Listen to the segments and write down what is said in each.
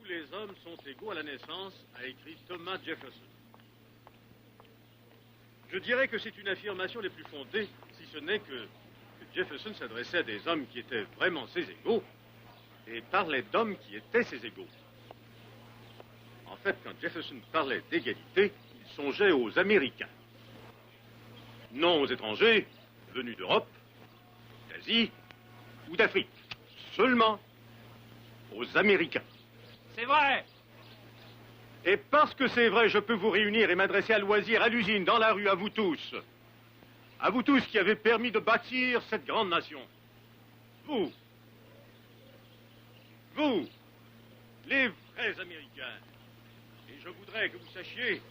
les hommes sont égaux à la naissance, a écrit Thomas Jefferson. Je dirais que c'est une affirmation les plus fondées, si ce n'est que Jefferson s'adressait à des hommes qui étaient vraiment ses égaux et parlait d'hommes qui étaient ses égaux. En fait, quand Jefferson parlait d'égalité, il songeait aux Américains. Non aux étrangers venus d'Europe, d'Asie ou d'Afrique. Seulement aux Américains. C'est vrai! Et parce que c'est vrai, je peux vous réunir et m'adresser à loisir, à l'usine, dans la rue, à vous tous. À vous tous qui avez permis de bâtir cette grande nation. Vous, les vrais Américains. Et je voudrais que vous sachiez que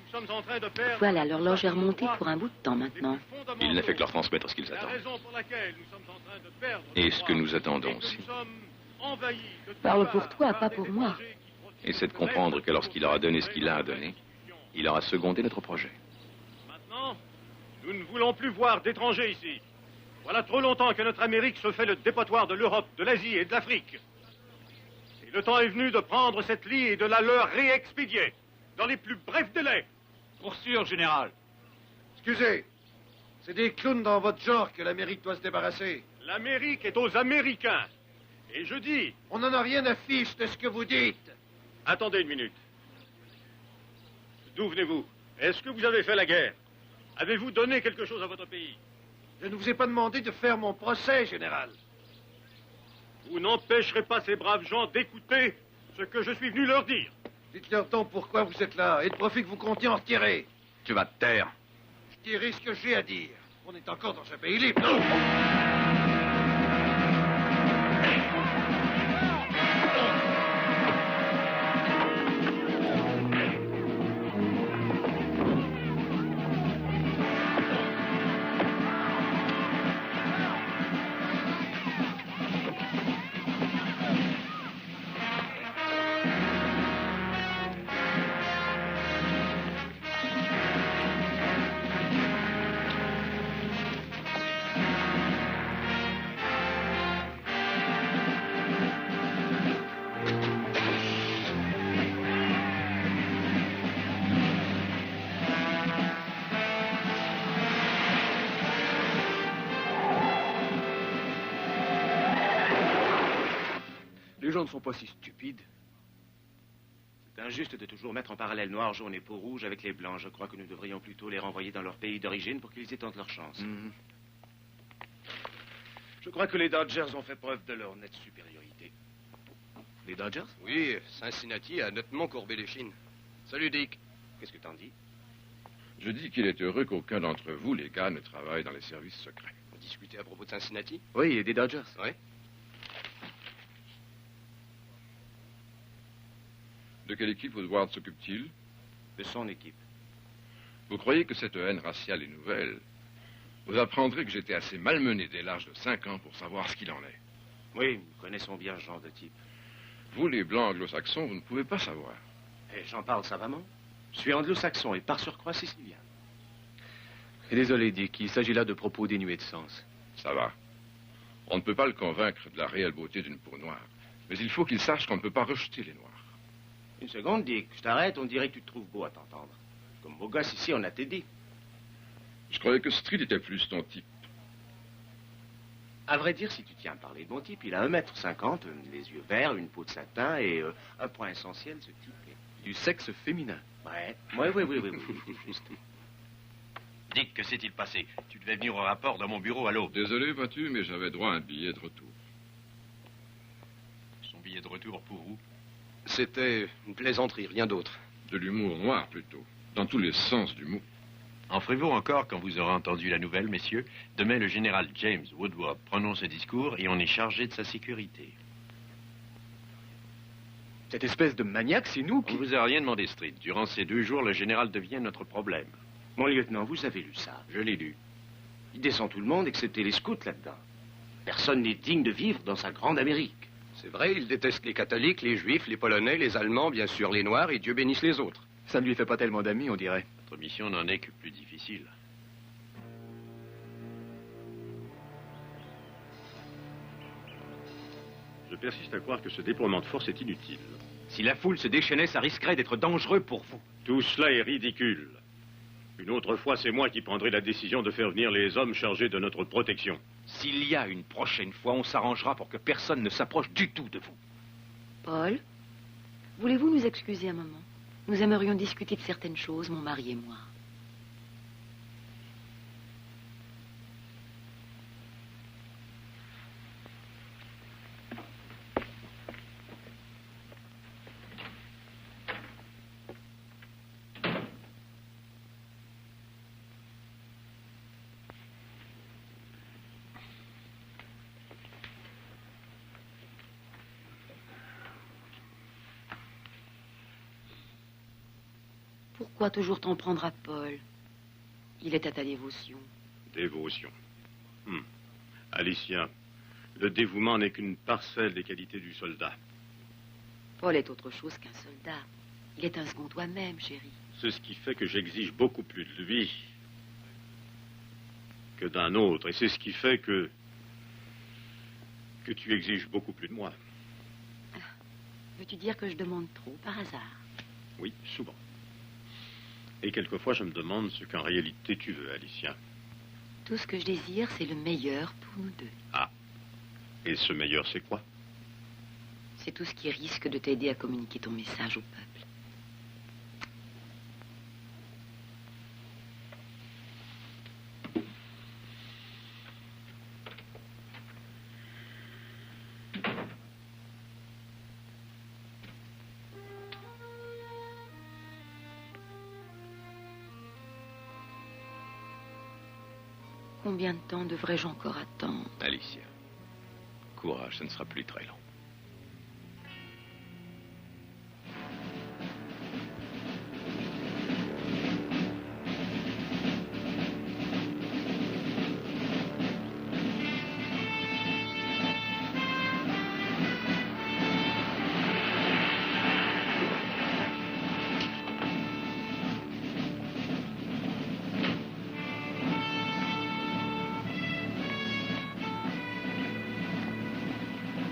nous sommes en train de perdre... Voilà, l'horloge est remontée pour un bout de temps maintenant. Il n'a fait que leur transmettre ce qu'ils attendent. Et ce que nous attendons aussi. Parle pour toi, pas pour moi. Et c'est de comprendre que lorsqu'il aura donné ce qu'il a à donner, il aura secondé notre projet. Maintenant, nous ne voulons plus voir d'étrangers ici. Voilà trop longtemps que notre Amérique se fait le dépotoir de l'Europe, de l'Asie et de l'Afrique. Et le temps est venu de prendre cette lie et de la leur réexpédier, dans les plus brefs délais. Pour sûr, général. Excusez, c'est des clowns dans votre genre que l'Amérique doit se débarrasser. L'Amérique est aux Américains. Et je dis... On n'en a rien à fiche de ce que vous dites. Attendez une minute. D'où venez-vous? Est-ce que vous avez fait la guerre? Avez-vous donné quelque chose à votre pays? Je ne vous ai pas demandé de faire mon procès, général. Vous n'empêcherez pas ces braves gens d'écouter ce que je suis venu leur dire. Dites-leur donc pourquoi vous êtes là et le profit que vous comptiez en retirer. Tu vas te taire. Je dirai ce que j'ai à dire. On est encore dans un pays libre. Les gens ne sont pas si stupides. C'est injuste de toujours mettre en parallèle noir, jaune et peau rouge avec les blancs. Je crois que nous devrions plutôt les renvoyer dans leur pays d'origine pour qu'ils y tentent leur chance. Je crois que les Dodgers ont fait preuve de leur nette supériorité. Les Dodgers? Oui, Cincinnati a nettement courbé les chines. Salut, Dick. Qu'est-ce que t'en dis? Je dis qu'il est heureux qu'aucun d'entre vous, les gars, ne travaille dans les services secrets. Vous discutez à propos de Cincinnati? Oui, et des Dodgers. Oui. De quelle équipe Woodward s'occupe-t-il? De son équipe. Vous croyez que cette haine raciale est nouvelle? Vous apprendrez que j'étais assez malmené dès l'âge de 5 ans pour savoir ce qu'il en est. Oui, nous connaissons bien ce genre de type. Vous, les blancs anglo-saxons, vous ne pouvez pas savoir. Et j'en parle savamment. Je suis anglo-saxon et par surcroît sicilien. Et désolé, Dick, il s'agit là de propos dénués de sens. Ça va. On ne peut pas le convaincre de la réelle beauté d'une peau noire. Mais il faut qu'il sache qu'on ne peut pas rejeter les noirs. Une seconde, Dick. Je t'arrête, on dirait que tu te trouves beau à t'entendre. Comme beau gosse ici, on a dit. Je croyais que Street était plus ton type. À vrai dire, si tu tiens à parler de mon type, il a 1m50, les yeux verts, une peau de satin et un point essentiel, ce type est... Du sexe féminin. Ouais. Oui, juste. Dick, que s'est-il passé? Tu devais venir au rapport dans mon bureau à l'aube. Désolé, vois-tu, mais j'avais droit à un billet de retour. Son billet de retour pour où? C'était une plaisanterie, rien d'autre. De l'humour noir, plutôt. Dans tous les sens du mot. En ferez-vous encore quand vous aurez entendu la nouvelle, messieurs? Demain, le général James Woodward prononce un discours et on est chargé de sa sécurité. Cette espèce de maniaque, c'est nous On ne vous a rien demandé, Street. Durant ces 2 jours, le général devient notre problème. Mon lieutenant, vous avez lu ça? Je l'ai lu. Il descend tout le monde, excepté les scouts là-dedans. Personne n'est digne de vivre dans sa grande Amérique. C'est vrai, il déteste les catholiques, les juifs, les polonais, les allemands, bien sûr les noirs, et Dieu bénisse les autres. Ça ne lui fait pas tellement d'amis, on dirait. Notre mission n'en est que plus difficile. Je persiste à croire que ce déploiement de force est inutile. Si la foule se déchaînait, ça risquerait d'être dangereux pour vous. Tout cela est ridicule. Une autre fois, c'est moi qui prendrai la décision de faire venir les hommes chargés de notre protection. S'il y a une prochaine fois, on s'arrangera pour que personne ne s'approche du tout de vous. Paul, voulez-vous nous excuser un moment? Nous aimerions discuter de certaines choses, mon mari et moi. Pourquoi toujours t'en prendre à Paul? Il est à ta dévotion. Dévotion. Alicia, le dévouement n'est qu'une parcelle des qualités du soldat. Paul est autre chose qu'un soldat. Il est un second toi-même, chérie. C'est ce qui fait que j'exige beaucoup plus de lui que d'un autre. Et c'est ce qui fait que tu exiges beaucoup plus de moi. Veux-tu dire que je demande trop, par hasard? Oui, souvent. Et quelquefois, je me demande ce qu'en réalité tu veux, Alicia. Tout ce que je désire, c'est le meilleur pour nous deux. Ah. Et ce meilleur, c'est quoi? C'est tout ce qui risque de t'aider à communiquer ton message au peuple. Combien de temps devrais-je encore attendre? Alicia, courage, ce ne sera plus très long.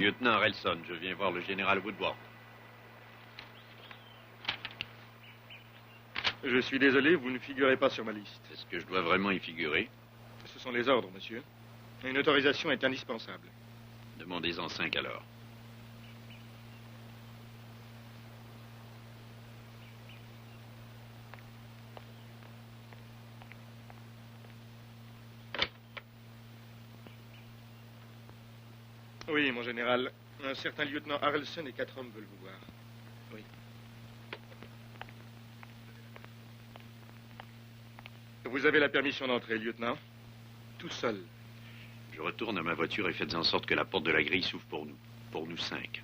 Lieutenant Harrelson, je viens voir le général Woodward. Je suis désolé, vous ne figurez pas sur ma liste. Est-ce que je dois vraiment y figurer? Ce sont les ordres, monsieur. Une autorisation est indispensable. Demandez-en 5 alors. Oui, mon général. Un certain lieutenant Harrelson et 4 hommes veulent vous voir. Oui. Vous avez la permission d'entrer, lieutenant. Tout seul. Je retourne à ma voiture et faites en sorte que la porte de la grille s'ouvre pour nous. Pour nous 5.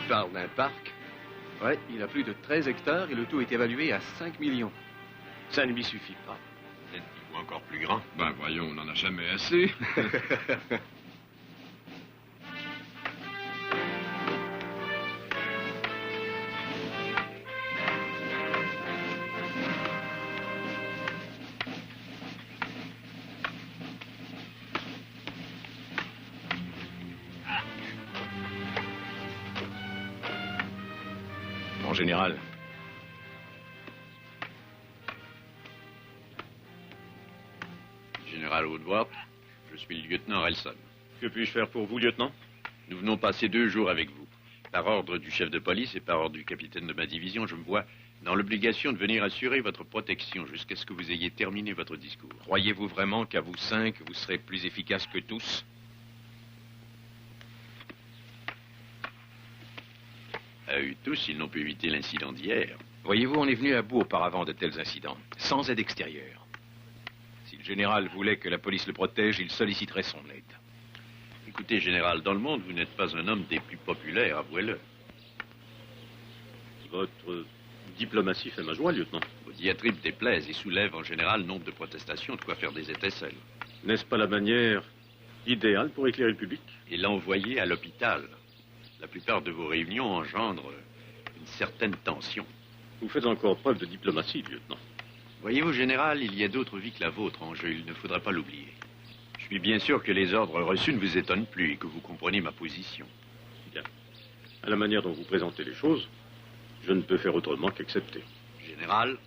Parle d'un parc? Ouais, il a plus de 13 hectares et le tout est évalué à 5 millions. Ça ne lui suffit pas. Êtes-vous encore plus grand? Ben voyons, on n'en a jamais assez. Mon général. Général Woodward, je suis le lieutenant Harrelson. Que puis-je faire pour vous, lieutenant? Nous venons passer 2 jours avec vous. Par ordre du chef de police et par ordre du capitaine de ma division, je me vois dans l'obligation de venir assurer votre protection jusqu'à ce que vous ayez terminé votre discours. Croyez-vous vraiment qu'à vous 5, vous serez plus efficace que tous? À eux tous, ils n'ont pu éviter l'incident d'hier. Voyez-vous, on est venu à bout auparavant de tels incidents, sans aide extérieure. Si le général voulait que la police le protège, il solliciterait son aide. Écoutez, général, dans le monde, vous n'êtes pas un homme des plus populaires, avouez-le. Votre diplomatie fait ma joie, lieutenant. Vos diatribes déplaisent et soulèvent en général nombre de protestations, de quoi faire des étincelles. N'est-ce pas la manière idéale pour éclairer le public? Et l'envoyer à l'hôpital. La plupart de vos réunions engendrent une certaine tension. Vous faites encore preuve de diplomatie, lieutenant. Voyez-vous, général, il y a d'autres vies que la vôtre en jeu, il ne faudra pas l'oublier. Je suis bien sûr que les ordres reçus ne vous étonnent plus et que vous comprenez ma position. Bien. À la manière dont vous présentez les choses, je ne peux faire autrement qu'accepter. Général,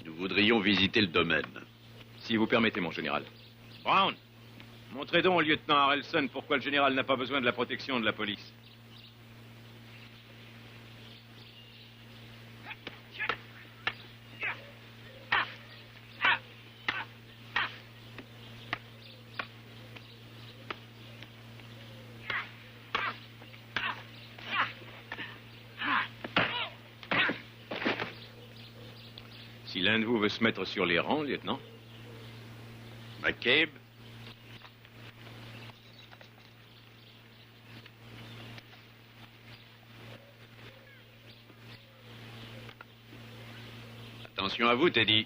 nous voudrions visiter le domaine. Si vous permettez, mon général. Brown, montrez donc au lieutenant Harrelson pourquoi le général n'a pas besoin de la protection de la police. Si l'un de vous veut se mettre sur les rangs, lieutenant. McCabe? Attention à vous, Teddy.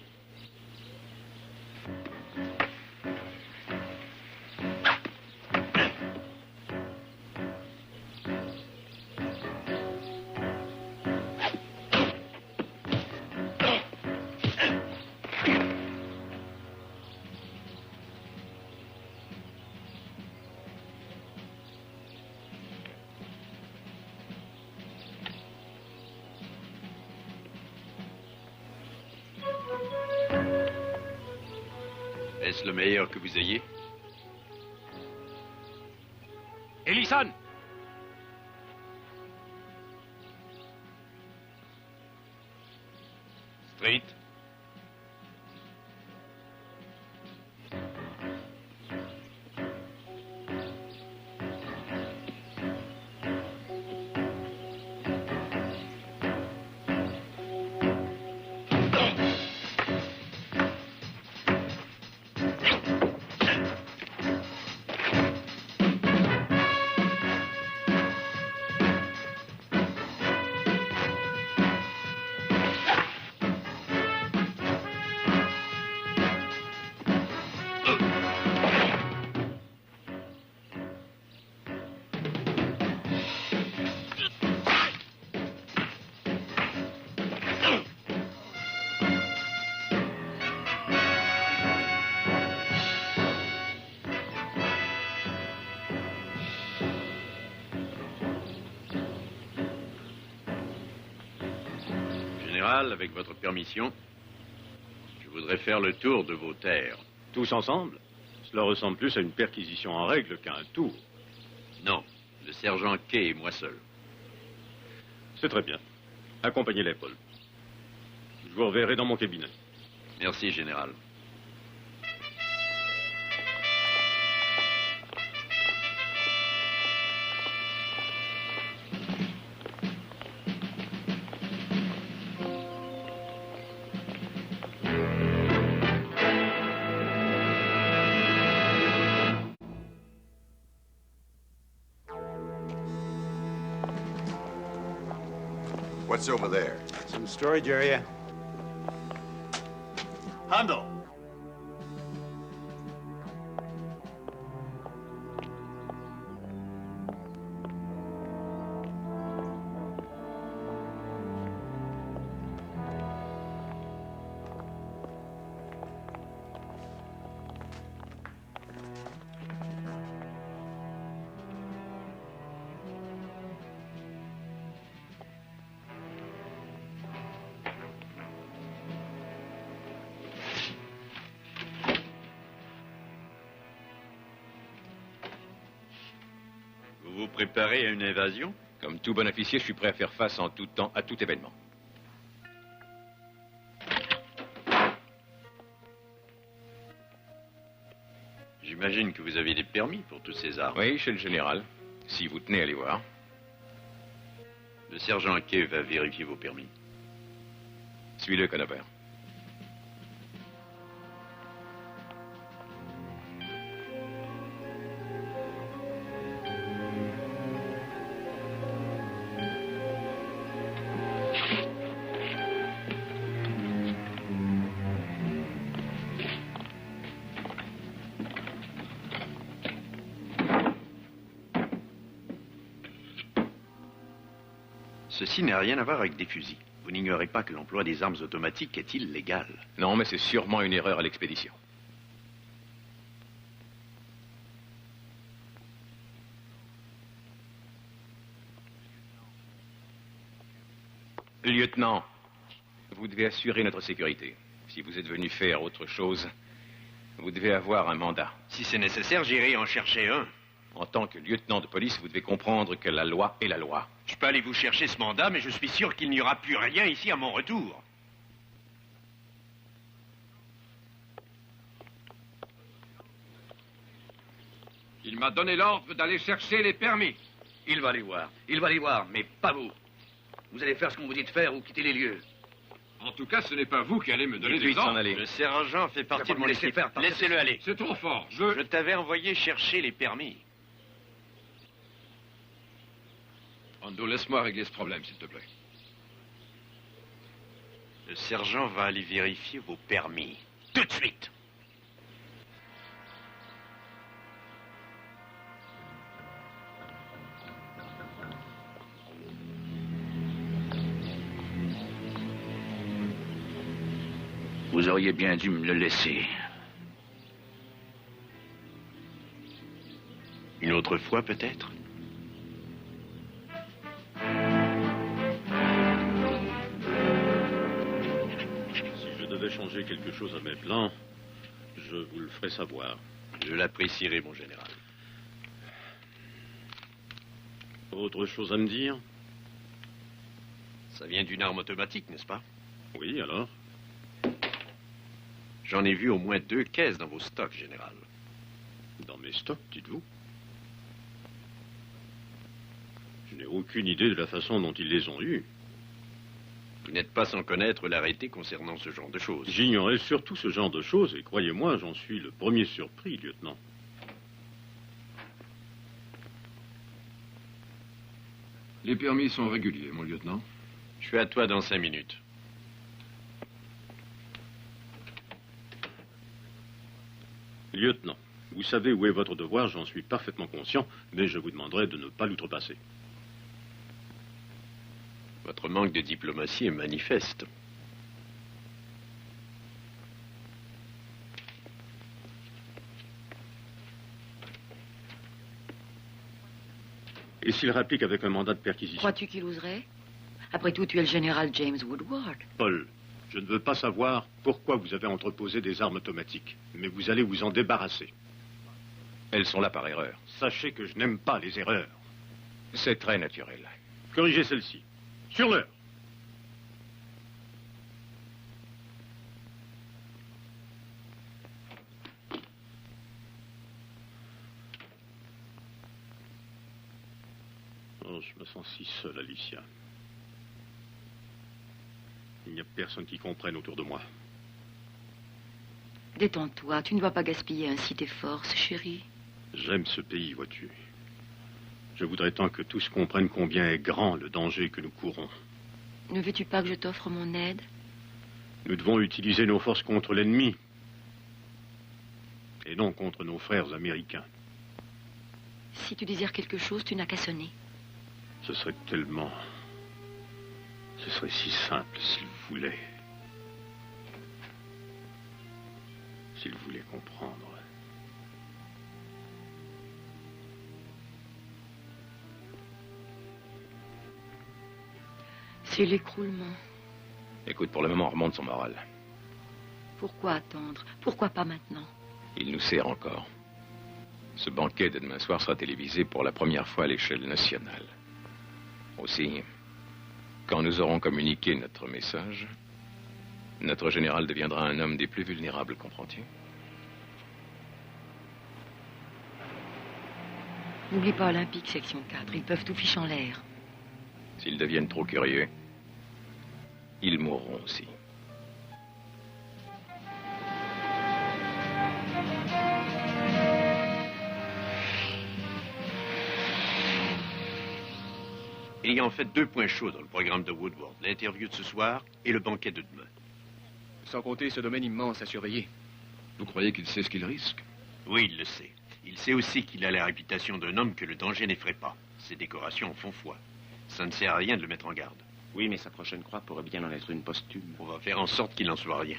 Est-ce le meilleur que vous ayez? Ellison! Street? Général, avec votre permission, je voudrais faire le tour de vos terres. Tous ensemble? Cela ressemble plus à une perquisition en règle qu'à un tour. Non, le sergent Kay et moi seul. C'est très bien. Accompagnez-les, Paul. Je vous reverrai dans mon cabinet. Merci, général. What's over there? Some storage area. Hondo! Vous vous préparez à une invasion? Comme tout bon officier, je suis prêt à faire face en tout temps à tout événement. J'imagine que vous avez des permis pour toutes ces armes. Oui, chez le général. Si vous tenez à les voir. Le sergent Kay va vérifier vos permis. Suis-le, Conover. Ceci n'a rien à voir avec des fusils. Vous n'ignorez pas que l'emploi des armes automatiques est illégal. Non, mais c'est sûrement une erreur à l'expédition. Lieutenant, vous devez assurer notre sécurité. Si vous êtes venu faire autre chose, vous devez avoir un mandat. Si c'est nécessaire, j'irai en chercher un. En tant que lieutenant de police, vous devez comprendre que la loi est la loi. Je peux aller vous chercher ce mandat, mais je suis sûr qu'il n'y aura plus rien ici à mon retour. Il m'a donné l'ordre d'aller chercher les permis. Il va les voir. Il va les voir, mais pas vous. Vous allez faire ce qu'on vous dit de faire ou quitter les lieux. En tout cas, ce n'est pas vous qui allez me donner Dites-lui des de s'en ordres. aller. Le sergent fait partie de mon équipe. Laissez-le aller. C'est trop fort. Je t'avais envoyé chercher les permis. Ando, laisse-moi régler ce problème, s'il te plaît. Le sergent va aller vérifier vos permis. Tout de suite. Vous auriez bien dû me le laisser. Une autre fois, peut-être? Si je devais changer quelque chose à mes plans, je vous le ferai savoir. Je l'apprécierai, mon général. Autre chose à me dire? Ça vient d'une arme automatique, n'est-ce pas? Oui, alors? J'en ai vu au moins 2 caisses dans vos stocks, général. Dans mes stocks, dites-vous? Je n'ai aucune idée de la façon dont ils les ont eus. Vous n'êtes pas sans connaître l'arrêté concernant ce genre de choses. J'ignorais surtout ce genre de choses, et croyez-moi, j'en suis le premier surpris, lieutenant. Les permis sont réguliers, mon lieutenant. Je suis à toi dans 5 minutes. Lieutenant, vous savez où est votre devoir, j'en suis parfaitement conscient, mais je vous demanderai de ne pas l'outrepasser. Votre manque de diplomatie est manifeste. Et s'il réplique avec un mandat de perquisition? Crois-tu qu'il oserait? Après tout, tu es le général James Woodward. Paul, je ne veux pas savoir pourquoi vous avez entreposé des armes automatiques, mais vous allez vous en débarrasser. Elles sont là par erreur. Sachez que je n'aime pas les erreurs. C'est très naturel. Corrigez celle-ci. Sur l'heure. Oh, je me sens si seul, Alicia. Il n'y a personne qui comprenne autour de moi. Détends-toi, tu ne vas pas gaspiller ainsi tes forces, chérie. J'aime ce pays, vois-tu. Je voudrais tant que tous comprennent combien est grand le danger que nous courons. Ne veux-tu pas que je t'offre mon aide? Nous devons utiliser nos forces contre l'ennemi. Et non contre nos frères américains. Si tu désires quelque chose, tu n'as qu'à sonner. Ce serait tellement... Ce serait si simple s'il voulait. S'il voulait comprendre. C'est l'écroulement. Écoute, pour le moment, on remonte son moral. Pourquoi attendre? Pourquoi pas maintenant? Il nous sert encore. Ce banquet de demain soir sera télévisé pour la première fois à l'échelle nationale. Aussi, quand nous aurons communiqué notre message, notre général deviendra un homme des plus vulnérables, comprends-tu? N'oublie pas Olympique, section 4. Ils peuvent tout ficher en l'air. S'ils deviennent trop curieux, ils mourront aussi. Il y a en fait 2 points chauds dans le programme de Woodward. L'interview de ce soir et le banquet de demain. Sans compter ce domaine immense à surveiller. Vous croyez qu'il sait ce qu'il risque? Oui, il le sait. Il sait aussi qu'il a la réputation d'un homme que le danger n'effraie pas. Ses décorations en font foi. Ça ne sert à rien de le mettre en garde. Oui, mais sa prochaine croix pourrait bien en être une posthume. On va faire en sorte qu'il n'en soit rien.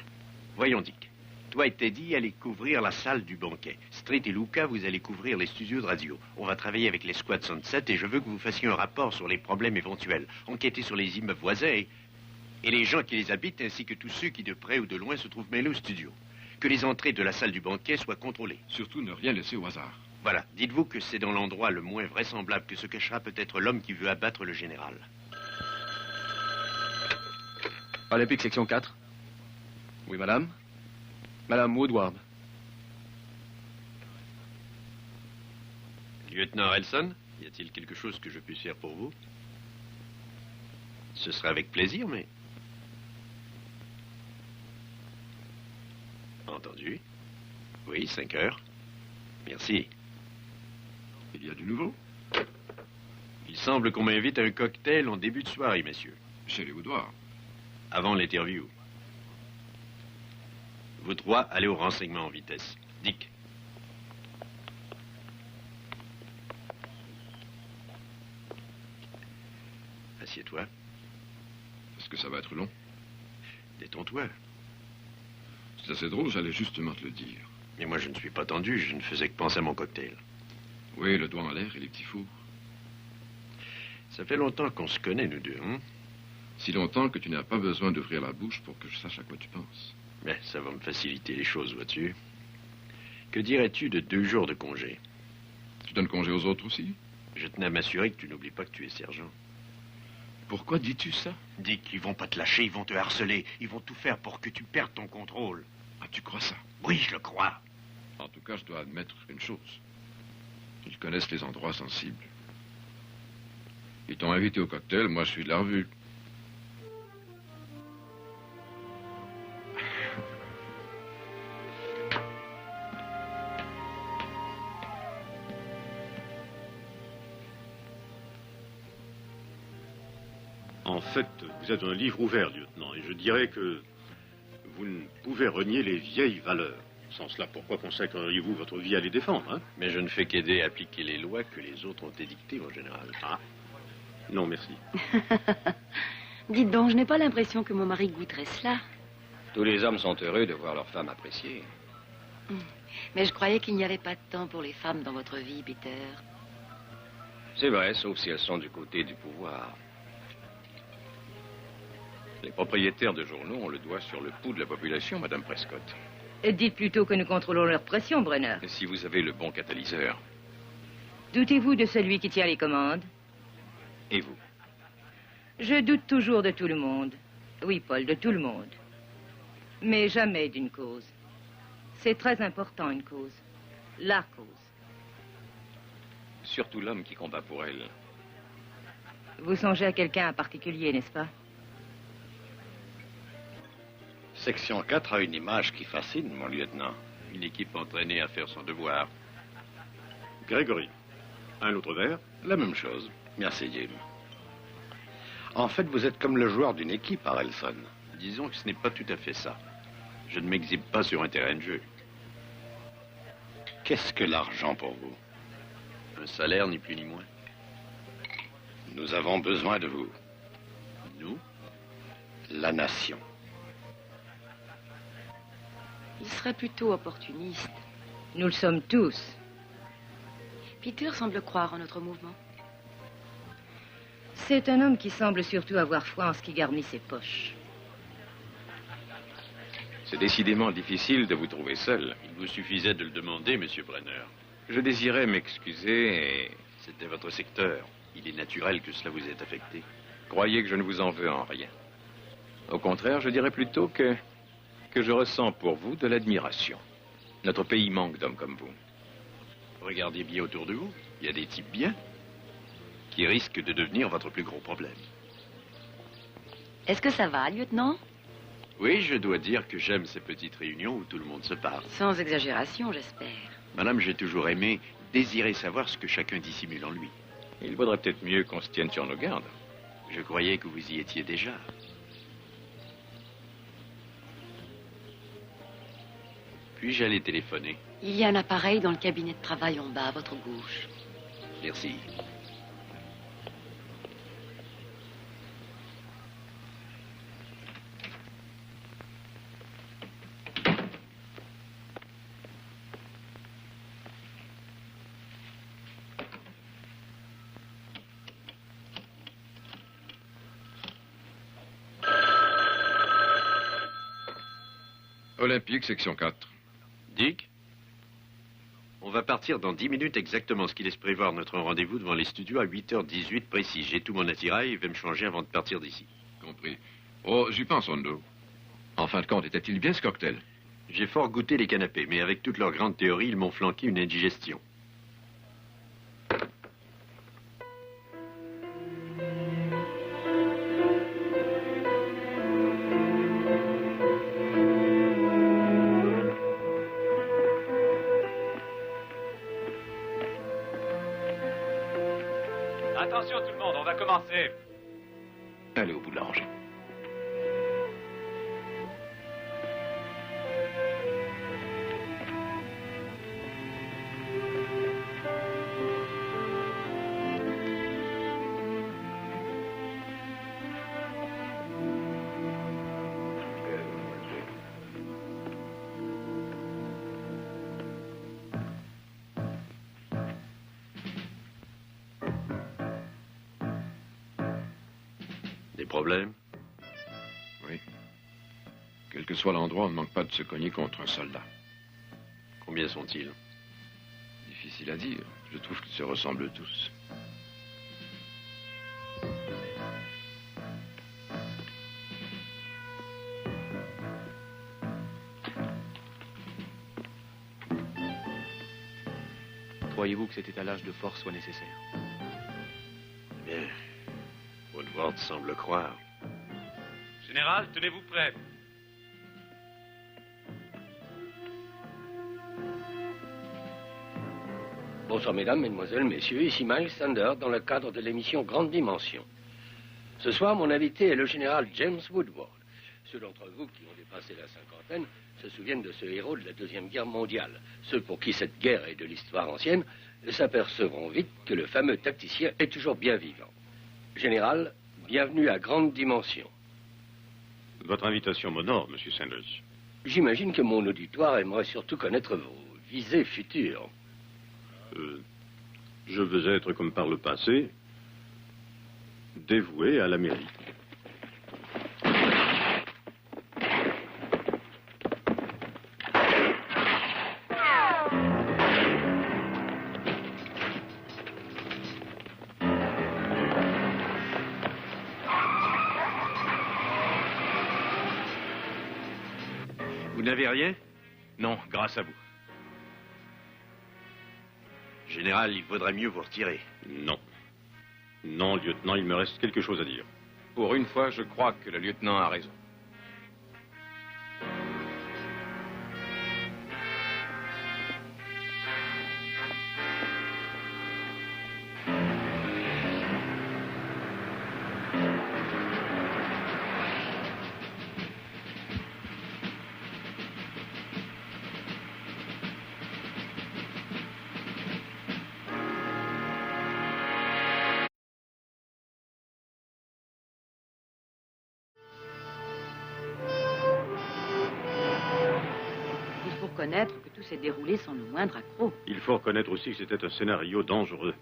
Voyons, Dick. Toi et Teddy allez couvrir la salle du banquet. Street et Luca, vous allez couvrir les studios de radio. On va travailler avec les squads Sunset et je veux que vous fassiez un rapport sur les problèmes éventuels. Enquêter sur les immeubles voisins et les gens qui les habitent, ainsi que tous ceux qui, de près ou de loin, se trouvent mêlés au studio. Que les entrées de la salle du banquet soient contrôlées. Surtout ne rien laisser au hasard. Voilà. Dites-vous que c'est dans l'endroit le moins vraisemblable que se cachera peut-être l'homme qui veut abattre le général. Olympique, section 4. Oui, madame. Madame Woodward. Lieutenant Harrelson, y a-t-il quelque chose que je puisse faire pour vous? Ce serait avec plaisir, mais... Entendu. Oui, 5 heures. Merci. Il y a du nouveau? Il semble qu'on m'invite à un cocktail en début de soirée, messieurs. Chez les Woodward. Avant l'interview. Vous 3, allez au renseignement en vitesse. Dick. Assieds-toi. Est-ce que ça va être long? Détends-toi. C'est assez drôle, j'allais justement te le dire. Mais moi, je ne suis pas tendu, je ne faisais que penser à mon cocktail. Oui, le doigt en l'air et les petits fours. Ça fait longtemps qu'on se connaît, nous deux, hein? Si longtemps que tu n'as pas besoin d'ouvrir la bouche pour que je sache à quoi tu penses. Mais ça va me faciliter les choses, vois-tu. Que dirais-tu de 2 jours de congé? Tu donnes congé aux autres aussi? Je tenais à m'assurer que tu n'oublies pas que tu es sergent. Pourquoi dis-tu ça? Dis qu'ils vont pas te lâcher, ils vont te harceler. Ils vont tout faire pour que tu perdes ton contrôle. Ah, tu crois ça? Oui, je le crois. En tout cas, je dois admettre une chose. Ils connaissent les endroits sensibles. Ils t'ont invité au cocktail, moi je suis de la revue. En fait, vous êtes un livre ouvert, lieutenant, et je dirais que vous ne pouvez renier les vieilles valeurs. Sans cela, pourquoi consacreriez-vous votre vie à les défendre, hein? Mais je ne fais qu'aider à appliquer les lois que les autres ont édictées, en général. Ah. Non, merci. Dites donc, je n'ai pas l'impression que mon mari goûterait cela. Tous les hommes sont heureux de voir leur femme appréciée. Mais je croyais qu'il n'y avait pas de temps pour les femmes dans votre vie, Peter. C'est vrai, sauf si elles sont du côté du pouvoir. Les propriétaires de journaux ont le doigt sur le pouls de la population, Madame Prescott. Dites plutôt que nous contrôlons leur pression, Brenner. Si vous avez le bon catalyseur. Doutez-vous de celui qui tient les commandes? Et vous? Je doute toujours de tout le monde. Oui, Paul, de tout le monde. Mais jamais d'une cause. C'est très important, une cause. La cause. Surtout l'homme qui combat pour elle. Vous songez à quelqu'un en particulier, n'est-ce pas? Section 4 a une image qui fascine, mon lieutenant. Une équipe entraînée à faire son devoir. Grégory, un autre verre? La même chose. Merci, Jim. En fait, vous êtes comme le joueur d'une équipe, Harrelson. Disons que ce n'est pas tout à fait ça. Je ne m'exhibe pas sur un terrain de jeu. Qu'est-ce que l'argent pour vous? Un salaire, ni plus ni moins. Nous avons besoin de vous. Nous? La nation. Il serait plutôt opportuniste. Nous le sommes tous. Peter semble croire en notre mouvement. C'est un homme qui semble surtout avoir foi en ce qui garnit ses poches. C'est décidément difficile de vous trouver seul. Il vous suffisait de le demander, Monsieur Brenner. Je désirais m'excuser et... C'était votre secteur. Il est naturel que cela vous ait affecté. Croyez que je ne vous en veux en rien. Au contraire, je dirais plutôt que je ressens pour vous de l'admiration. Notre pays manque d'hommes comme vous. Regardez bien autour de vous. Il y a des types bien. qui risque de devenir votre plus gros problème. Est-ce que ça va, lieutenant? Oui, je dois dire que j'aime ces petites réunions où tout le monde se parle. Sans exagération, j'espère. Madame, j'ai toujours aimé désirer savoir ce que chacun dissimule en lui. Il vaudrait peut-être mieux qu'on se tienne sur nos gardes. Je croyais que vous y étiez déjà. Puis-je aller téléphoner? Il y a un appareil dans le cabinet de travail en bas, à votre gauche. Merci. Olympique, section 4. Dick? On va partir dans 10 minutes exactement, ce qui laisse prévoir notre rendez-vous devant les studios à 8h18 précis. J'ai tout mon attirail et vais me changer avant de partir d'ici. Compris. Oh, j'y pense, Hondo. En fin de compte, était-il bien ce cocktail? J'ai fort goûté les canapés, mais avec toute leur grande théorie, ils m'ont flanqué une indigestion. Attention tout le monde, on va commencer. Allez au bout de la rangée. Des problèmes? Oui. Quel que soit l'endroit, on ne manque pas de se cogner contre un soldat. Combien sont-ils? Difficile à dire. Je trouve qu'ils se ressemblent tous. Croyez-vous que cet étalage de force soit nécessaire? Bien. Woodward semble croire. Général, tenez-vous prêt. Bonsoir mesdames, mesdemoiselles, messieurs, ici Miles Sander dans le cadre de l'émission Grande Dimension. Ce soir, mon invité est le général James Woodward. Ceux d'entre vous qui ont dépassé la cinquantaine se souviennent de ce héros de la Deuxième Guerre mondiale. Ceux pour qui cette guerre est de l'histoire ancienne s'apercevront vite que le fameux tacticien est toujours bien vivant. Général, bienvenue à Grande Dimension. Votre invitation m'honore, Monsieur Sanders. J'imagine que mon auditoire aimerait surtout connaître vos visées futures. Je veux être, comme par le passé, dévoué à l'Amérique. Vous n'avez rien? Non, grâce à vous. Général, il vaudrait mieux vous retirer. Non. Non, lieutenant, il me reste quelque chose à dire. Pour une fois, je crois que le lieutenant a raison. Reconnaître que tout s'est déroulé sans le moindre accroc. Il faut reconnaître aussi que c'était un scénario dangereux,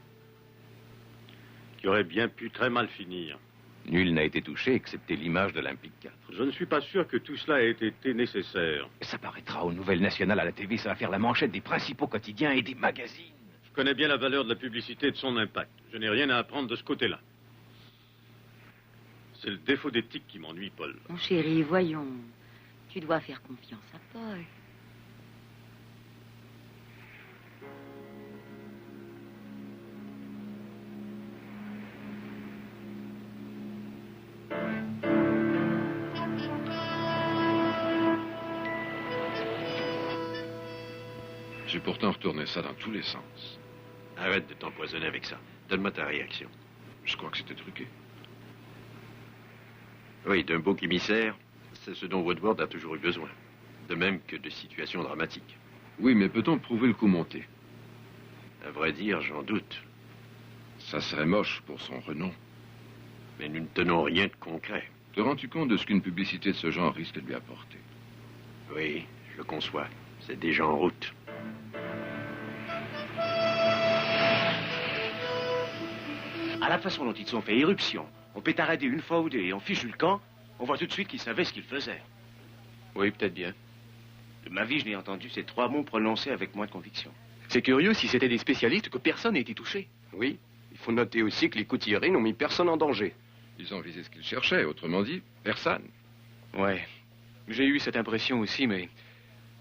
qui aurait bien pu très mal finir. Nul n'a été touché, excepté l'image d'Olympique 4. Je ne suis pas sûr que tout cela ait été nécessaire. Ça paraîtra aux nouvelles nationales à la TV, ça va faire la manchette des principaux quotidiens et des magazines. Je connais bien la valeur de la publicité et de son impact. Je n'ai rien à apprendre de ce côté-là. C'est le défaut d'éthique qui m'ennuie, Paul. Mon chéri, voyons. Tu dois faire confiance à Paul. J'ai pourtant retourné ça dans tous les sens. Arrête de t'empoisonner avec ça. Donne-moi ta réaction. Je crois que c'était truqué. Oui, d'un beau émissaire, c'est ce dont Woodward a toujours eu besoin. De même que de situations dramatiques. Oui, mais peut-on prouver le coup monté? À vrai dire, j'en doute. Ça serait moche pour son renom. Mais nous ne tenons rien de concret. Te rends-tu compte de ce qu'une publicité de ce genre risque de lui apporter? Oui, je le conçois. C'est déjà en route. À la façon dont ils ont fait irruption, on pétaradé une fois ou deux et on fichu le camp, on voit tout de suite qu'ils savaient ce qu'ils faisaient. Oui, peut-être bien. De ma vie, je n'ai entendu ces 3 mots prononcés avec moins de conviction. C'est curieux, si c'était des spécialistes, que personne n'ait été touché. Oui, il faut noter aussi que les coups tirés n'ont mis personne en danger. Ils ont visé ce qu'ils cherchaient, autrement dit, personne. Ouais, j'ai eu cette impression aussi, mais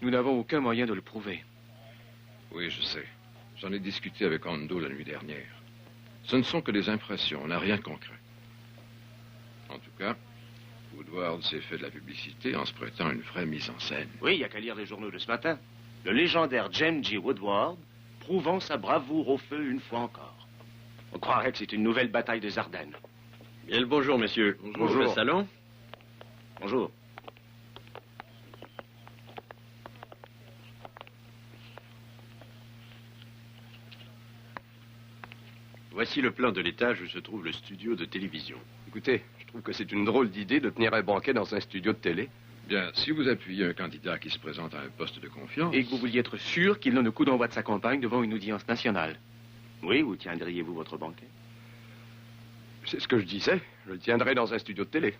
nous n'avons aucun moyen de le prouver. Oui, je sais. J'en ai discuté avec Ando la nuit dernière. Ce ne sont que des impressions, on n'a rien de concret. En tout cas, Woodward s'est fait de la publicité en se prêtant une vraie mise en scène. Oui, il n'y a qu'à lire les journaux de ce matin. Le légendaire James J. Woodward prouvant sa bravoure au feu une fois encore. On croirait que c'est une nouvelle bataille des Ardennes. Bien le bonjour, messieurs. Bonjour. Au salon. Bonjour. Voici le plan de l'étage où se trouve le studio de télévision. Écoutez, je trouve que c'est une drôle d'idée de tenir un banquet dans un studio de télé. Bien, si vous appuyez un candidat qui se présente à un poste de confiance... Et que vous vouliez être sûr qu'il donne le coup d'envoi de sa campagne devant une audience nationale. Oui, où tiendriez-vous votre banquet? C'est ce que je disais. Je le tiendrai dans un studio de télé.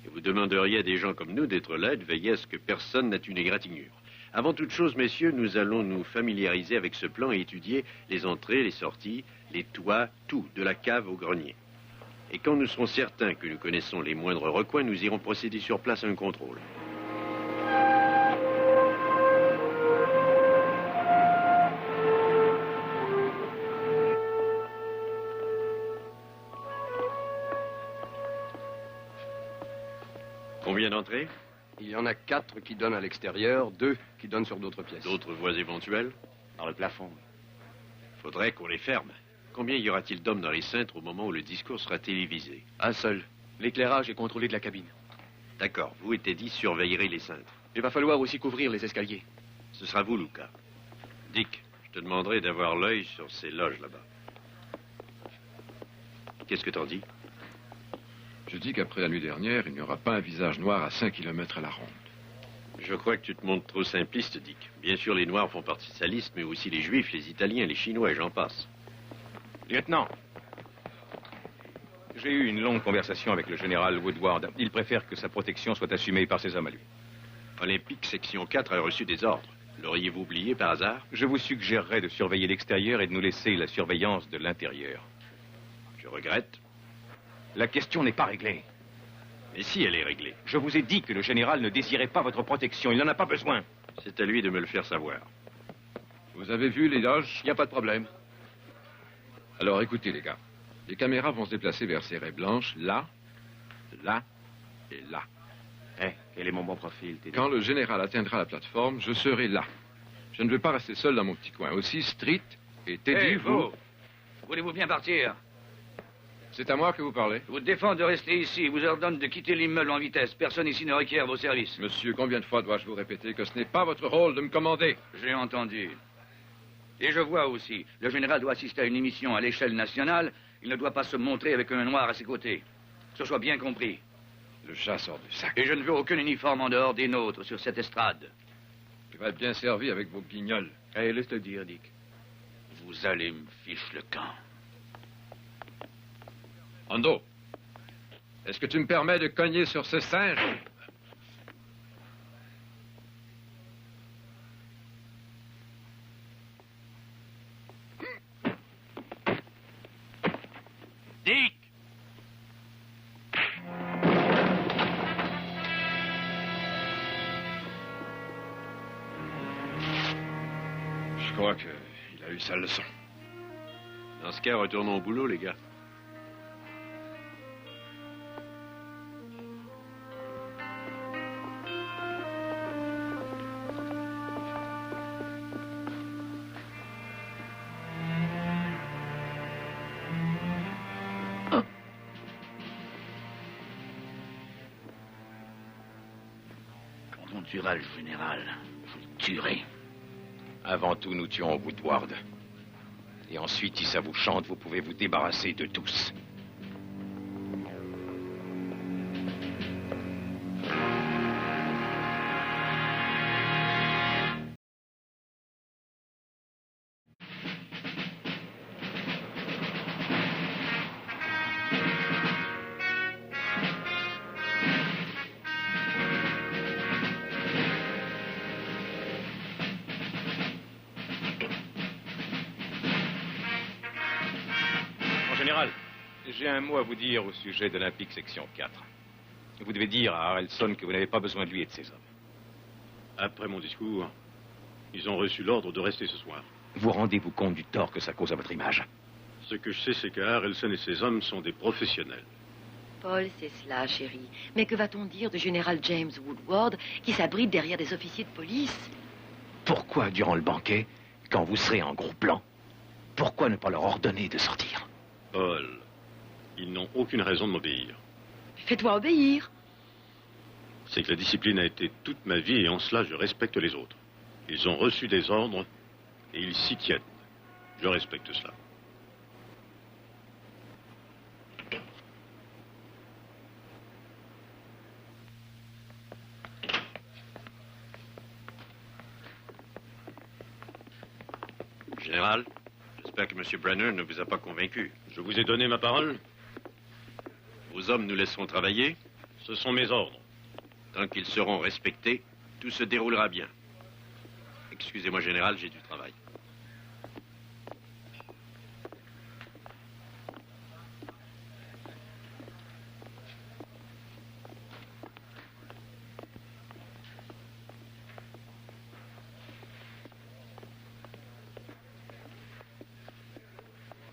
Et vous demanderiez à des gens comme nous d'être là et de veiller à ce que personne n'ait une égratignure. Avant toute chose, messieurs, nous allons nous familiariser avec ce plan et étudier les entrées, les sorties, les toits, tout, de la cave au grenier. Et quand nous serons certains que nous connaissons les moindres recoins, nous irons procéder sur place à un contrôle. Combien d'entrées? Il y en a 4 qui donnent à l'extérieur, 2 qui donnent sur d'autres pièces. D'autres voies éventuelles? Par le plafond. Faudrait qu'on les ferme. Combien y aura-t-il d'hommes dans les cintres au moment où le discours sera télévisé? Un seul. L'éclairage est contrôlé de la cabine. D'accord. Vous et Teddy surveillerez les cintres. Il va falloir aussi couvrir les escaliers. Ce sera vous, Luca. Dick, je te demanderai d'avoir l'œil sur ces loges là-bas. Qu'est-ce que t'en dis? Je dis qu'après la nuit dernière, il n'y aura pas un visage noir à 5 kilomètres à la ronde. Je crois que tu te montres trop simpliste, Dick. Bien sûr, les Noirs font partie de sa liste, mais aussi les Juifs, les Italiens, les Chinois, et j'en passe. Lieutenant, j'ai eu une longue conversation avec le général Woodward. Il préfère que sa protection soit assumée par ses hommes à lui. Olympique section 4 a reçu des ordres. L'auriez-vous oublié par hasard? Je vous suggérerais de surveiller l'extérieur et de nous laisser la surveillance de l'intérieur. Je regrette. La question n'est pas réglée. Mais si elle est réglée. Je vous ai dit que le général ne désirait pas votre protection. Il n'en a pas besoin. C'est à lui de me le faire savoir. Vous avez vu les loges? Il n'y a pas de problème. Alors écoutez, les gars. Les caméras vont se déplacer vers ces raies blanches, là, là et là. Quel est mon bon profil, Teddy? Quand le général atteindra la plateforme, je serai là. Je ne veux pas rester seul dans mon petit coin. Aussi, Street et Teddy, vous... Voulez-vous bien partir? C'est à moi que vous parlez. Je vous défends de rester ici. Je vous ordonne de quitter l'immeuble en vitesse. Personne ici ne requiert vos services. Monsieur, combien de fois dois-je vous répéter que ce n'est pas votre rôle de me commander? J'ai entendu. Et je vois aussi. Le général doit assister à une émission à l'échelle nationale. Il ne doit pas se montrer avec un noir à ses côtés. Que ce soit bien compris. Le chat sort du sac. Et je ne veux aucun uniforme en dehors des nôtres sur cette estrade. Tu vas être bien servi avec vos guignols. Allez, laisse-le dire, Dick. Vous allez me fiche le camp. Ando, est-ce que tu me permets de cogner sur ce singe? Dick! Je crois qu'il a eu sa leçon. Dans ce cas, retournons au boulot, les gars. tuera le général. Je le tuerai. Avant tout, nous tuons Woodward. Et ensuite, si ça vous chante, vous pouvez vous débarrasser de tous. Général, j'ai un mot à vous dire au sujet d'Olympique section 4. Vous devez dire à Harrelson que vous n'avez pas besoin de lui et de ses hommes. Après mon discours, ils ont reçu l'ordre de rester ce soir. Vous rendez-vous compte du tort que ça cause à votre image? Ce que je sais, c'est que Harrelson et ses hommes sont des professionnels. Paul, c'est cela, chérie. Mais que va-t-on dire du général James Woodward qui s'abrite derrière des officiers de police? Pourquoi, durant le banquet, quand vous serez en gros plan, pourquoi ne pas leur ordonner de sortir? Paul, ils n'ont aucune raison de m'obéir. Fais-toi obéir. C'est que la discipline a été toute ma vie et en cela, je respecte les autres. Ils ont reçu des ordres et ils s'y tiennent. Je respecte cela. Général, j'espère que M. Brenner ne vous a pas convaincu. Je vous ai donné ma parole. Vos hommes nous laisseront travailler. Ce sont mes ordres. Tant qu'ils seront respectés, tout se déroulera bien. Excusez-moi, Général, j'ai du travail.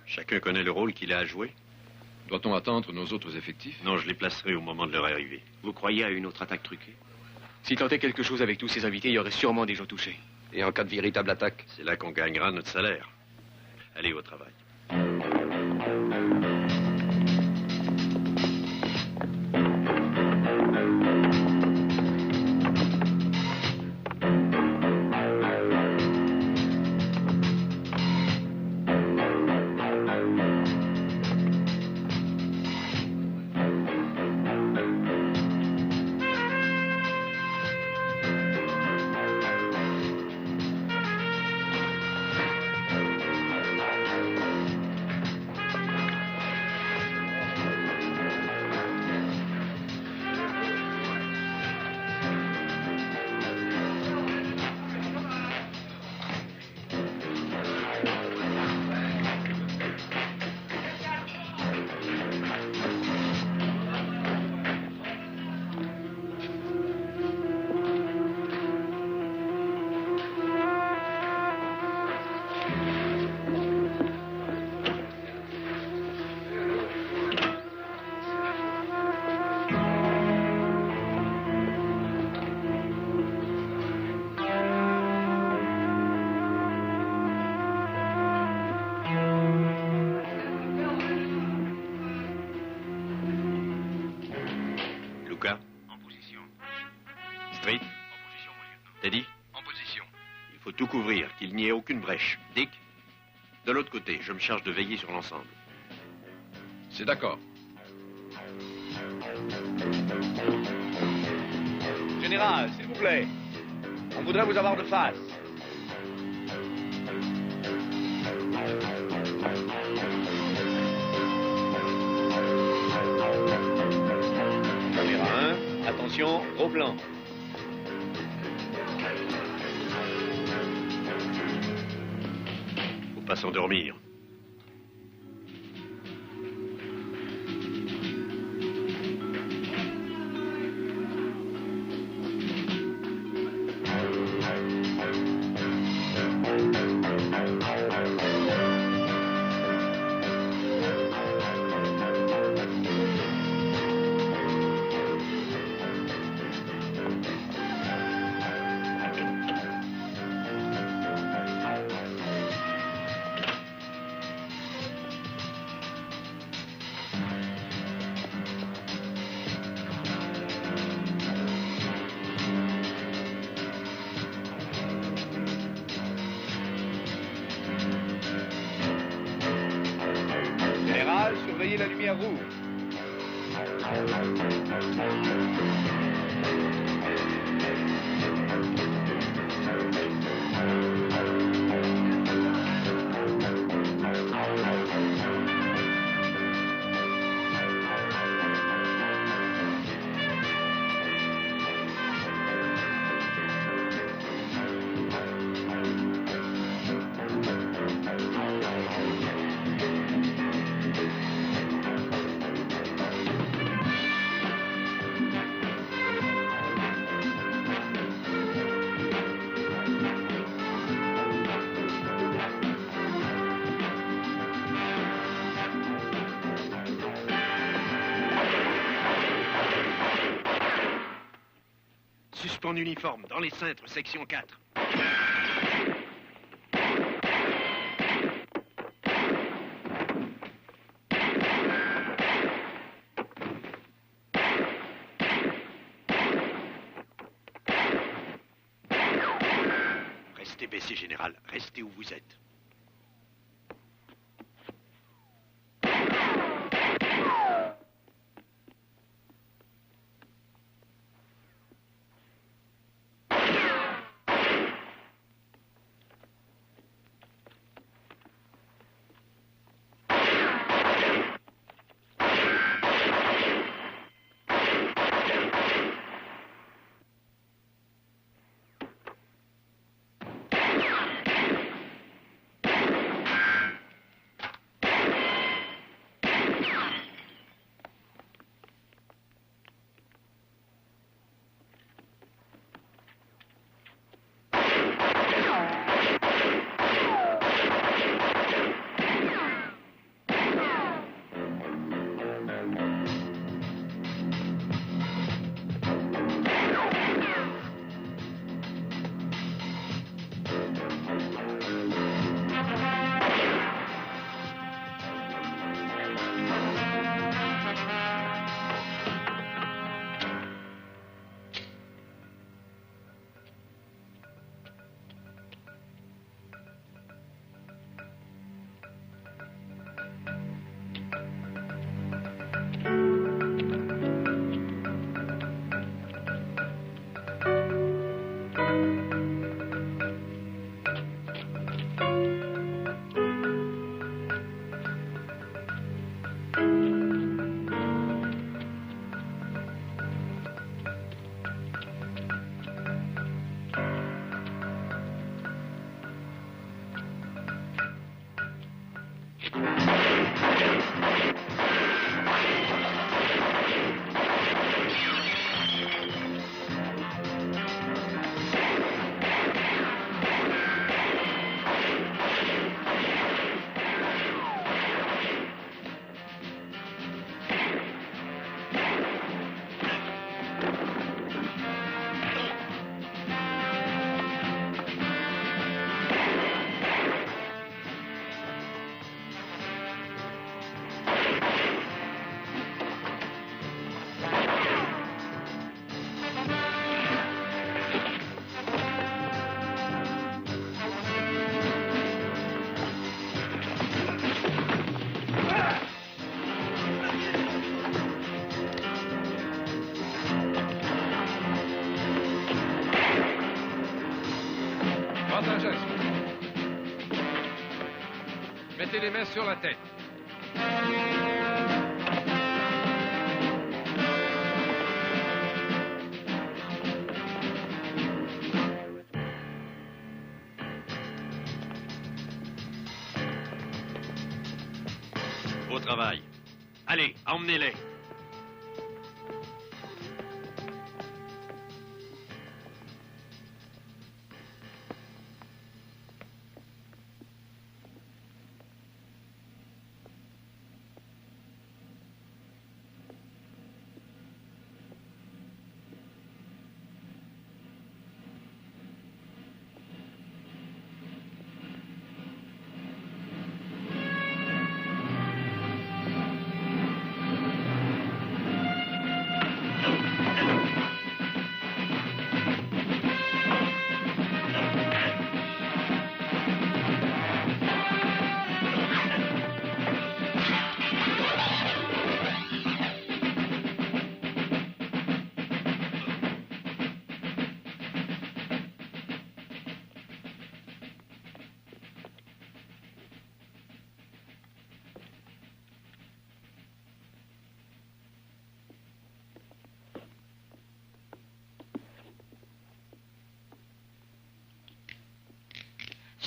Chacun connaît le rôle qu'il a à jouer. Doit-on attendre nos autres effectifs? Non, je les placerai au moment de leur arrivée. Vous croyez à une autre attaque truquée? Si tant est quelque chose avec tous ces invités, il y aurait sûrement des gens touchés. Et en cas de véritable attaque? C'est là qu'on gagnera notre salaire. Allez au travail. Street? En position, mon lieutenant. Teddy? En position. Il faut tout couvrir, qu'il n'y ait aucune brèche. Dick? De l'autre côté, je me charge de veiller sur l'ensemble. C'est d'accord. Général, s'il vous plaît. On voudrait vous avoir de face. Caméra 1, attention, gros plan. Faut pas s'endormir. Surveillez la lumière rouge. En uniforme, dans les cintres, section 4. Restez baissé, général. Restez où vous êtes. Mettez les mains sur la tête. Au travail. Allez, emmenez-les.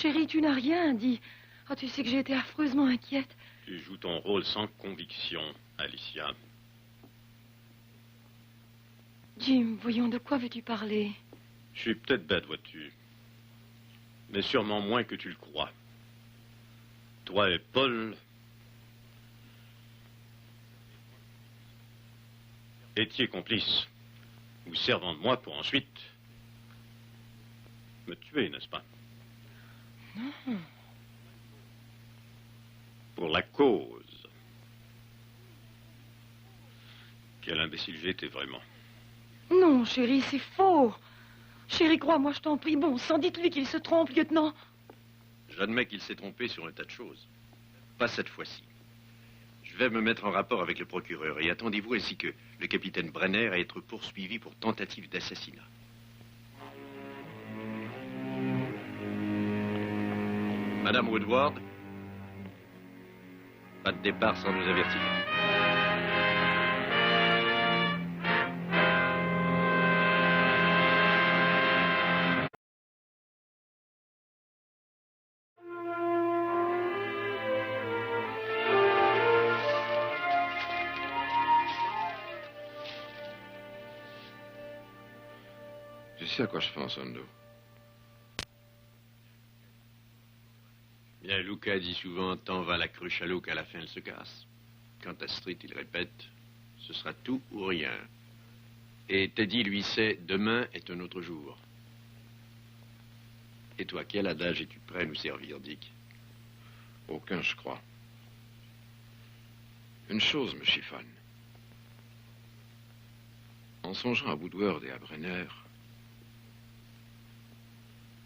chérie, tu n'as rien dit. Ah, tu sais que j'ai été affreusement inquiète. Tu joues ton rôle sans conviction, Alicia. Jim, voyons, de quoi veux-tu parler? Je suis peut-être bête, vois-tu. Mais sûrement moins que tu le crois. Toi et Paul étiez complices, ou servant de moi pour ensuite me tuer, n'est-ce pas? Non. Pour la cause. Quel imbécile j'ai été vraiment. Non, chérie, c'est faux. Chérie, crois-moi, je t'en prie. Bon sang, dites-lui qu'il se trompe, lieutenant. J'admets qu'il s'est trompé sur un tas de choses. Pas cette fois-ci. Je vais me mettre en rapport avec le procureur et attendez-vous ainsi que le capitaine Brenner à être poursuivi pour tentative d'assassinat. Madame Woodward, pas de départ sans nous avertir. Tu sais à quoi je pense, Hondo? Bien, Luca dit souvent, tant va la cruche à l'eau qu'à la fin elle se casse. Quant à Street, il répète, ce sera tout ou rien. Et Teddy, lui, sait, demain est un autre jour. Et toi, quel adage es-tu prêt à nous servir, Dick? Aucun, je crois. Une chose me chiffonne. En songeant à Woodward et à Brenner,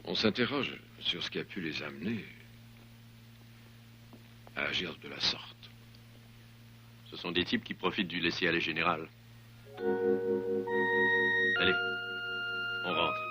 on s'interroge sur ce qui a pu les amener à agir de la sorte. Ce sont des types qui profitent du laisser-aller général. Allez, on rentre.